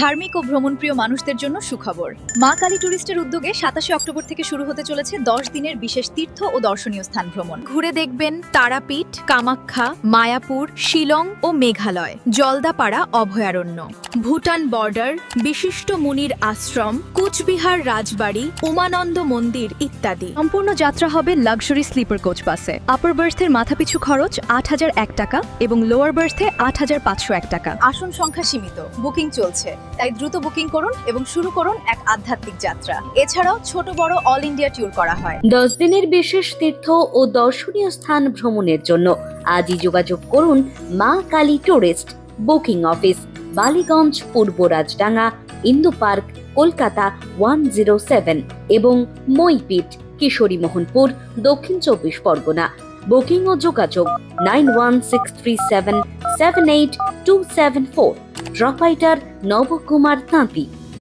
ধার্মিক ও ভ্রমণপ্রিয় মানুষদের জন্য সুখবর। মা কালী ট্যুরিস্টের উদ্যোগে 27 অক্টোবর থেকে শুরু হতে চলেছে 10 দিনের বিশেষ তীর্থ ও দর্শনীয় স্থান ভ্রমণ। ঘুরে দেখবেন তারাপীঠ, কামাখ্যা, মায়াপুর, শিলং ও মেঘালয়, জলদাপাড়া অভয়ারণ্য, ভুটান বর্ডার, বিশিষ্ট মুনির আশ্রম, কুচবিহার রাজবাড়ি, উমানন্দ মন্দির ইত্যাদি। সম্পূর্ণ যাত্রা হবে লাক্সারি স্লিপার কোচ বাসে। আপার বার্থের মাথাপিছু খরচ 8,001 টাকা এবং লোয়ার বার্থে 8,501 টাকা। আসন সংখ্যা সীমিত, বুকিং চলছে, তাই দ্রুত বুকিং করুন এবং শুরু করুন এক আধ্যাত্মিক যাত্রা। এছাড়াও ছোট বড় অল ইন্ডিয়া ট্যুর করা হয়। 10 দিনের বিশেষ তীর্থ ও দর্শনীয় স্থান ভ্রমণের জন্য আজই যোগাযোগ করুন মা Kali tourist booking office, Ballygunge, পূর্ব রাজডাঙ্গা, ইন্দু পার্ক, কলকাতা 107 এবং মইপিট, কিশোরী মোহনপুর, দক্ষিণ 24 পরগনা। বুকিং ও যোগাযোগ 9163778274। ড্রপ রাইটার নবকুমার তাঁতি।